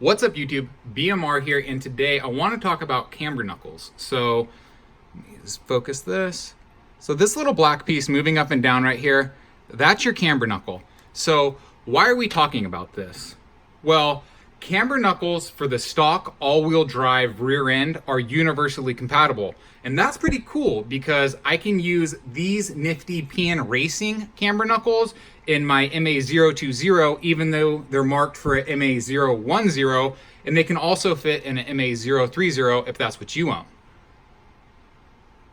What's up YouTube, BMR here, and today I want to talk about camber knuckles. So let me just focus this. So this little black piece moving up and down right here, that's your camber knuckle. So why are we talking about this? Well, camber knuckles for the stock all-wheel drive rear end are universally compatible. And that's pretty cool because I can use these nifty PN Racing camber knuckles in my MA-020, even though they're marked for an MA-010, and they can also fit in an MA-030 if that's what you own.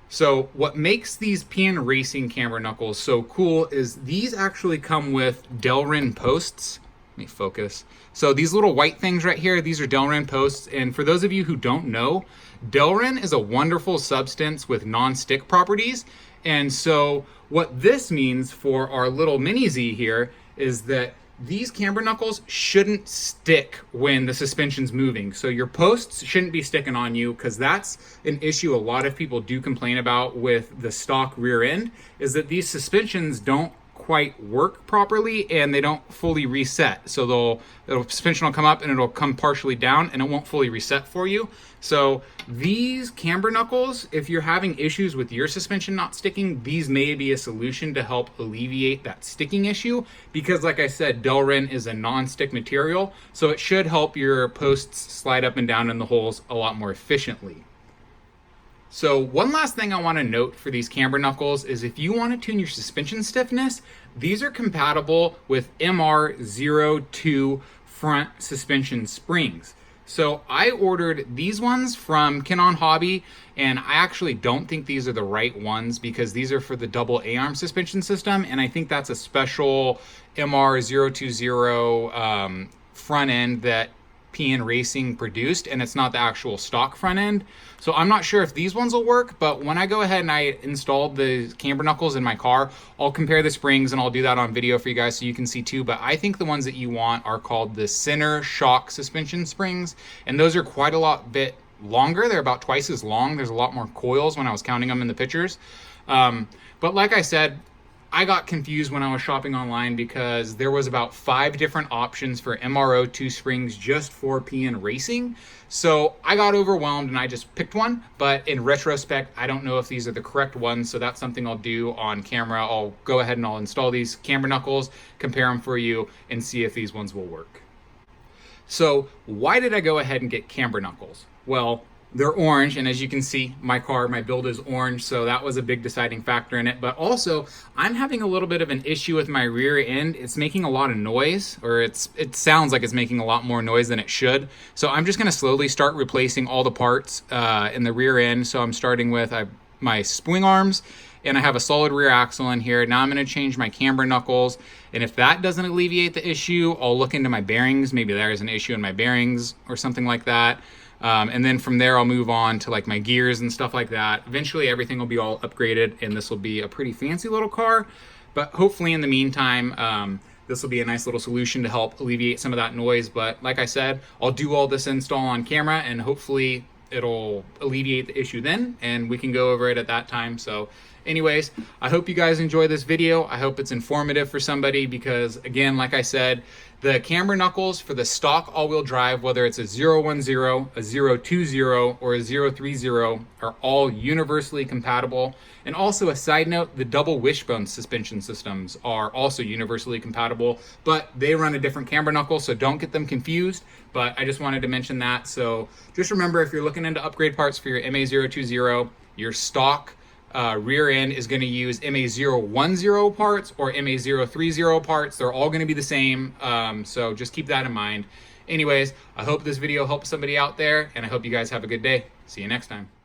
So what makes these PN Racing camber knuckles so cool is these actually come with Delrin posts. Let me focus. So these little white things right here, these are Delrin posts. And for those of you who don't know, Delrin is a wonderful substance with non-stick properties. And so what this means for our little mini Z here is that these camber knuckles shouldn't stick when the suspension's moving. So your posts shouldn't be sticking on you, because that's an issue a lot of people do complain about with the stock rear end, is that these suspensions don't quite work properly and they don't fully reset. So the suspension will come up and it'll come partially down and it won't fully reset for you. So these camber knuckles, if you're having issues with your suspension not sticking, these may be a solution to help alleviate that sticking issue, because like I said, Delrin is a non-stick material, so it should help your posts slide up and down in the holes a lot more efficiently. So one last thing I want to note for these camber knuckles is if you want to tune your suspension stiffness, these are compatible with MA-020 front suspension springs. So I ordered these ones from Canon Hobby, and I actually don't think these are the right ones because these are for the double A-arm suspension system, and I think that's a special MR-020 front end that PN Racing produced, and it's not the actual stock front end. So I'm not sure if these ones will work, but when I go ahead and I installed the camber knuckles in my car, I'll compare the springs and I'll do that on video for you guys so you can see too. But I think the ones that you want are called the center shock suspension springs, and those are quite a bit longer. They're about twice as long. There's a lot more coils when I was counting them in the pictures. But like I said, I got confused when I was shopping online because there was about 5 different options for MR-02 springs just for PN Racing. So I got overwhelmed and I just picked one, but in retrospect, I don't know if these are the correct ones. So that's something I'll do on camera. I'll go ahead and I'll install these camber knuckles, compare them for you, and see if these ones will work. So why did I go ahead and get camber knuckles? Well, they're orange, and as you can see, my build is orange, so that was a big deciding factor in it. But also, I'm having a little bit of an issue with my rear end. It's making a lot of noise, or it sounds like it's making a lot more noise than it should. So I'm just gonna slowly start replacing all the parts in the rear end. So I'm starting with my swing arms, and I have a solid rear axle in here. Now I'm gonna change my camber knuckles, and if that doesn't alleviate the issue, I'll look into my bearings. Maybe there's an issue in my bearings or something like that. And then from there, I'll move on to like my gears and stuff like that. Eventually, everything will be all upgraded, and this will be a pretty fancy little car. But hopefully, in the meantime, this will be a nice little solution to help alleviate some of that noise. But like I said, I'll do all this install on camera, and hopefully it'll alleviate the issue then, and we can go over it at that time. So anyways, I hope you guys enjoy this video. I hope it's informative for somebody because, again, like I said, the camber knuckles for the stock all-wheel drive, whether it's a 010, a 020, or a 030, are all universally compatible. And also a side note, the double wishbone suspension systems are also universally compatible, but they run a different camber knuckle, so don't get them confused. But I just wanted to mention that. So just remember, if you're looking into upgrade parts for your MA-020, your stock rear end is going to use MA-010 parts or MA-030 parts. They're all going to be the same, so just keep that in mind. Anyways, I hope this video helps somebody out there, and I hope you guys have a good day. See you next time.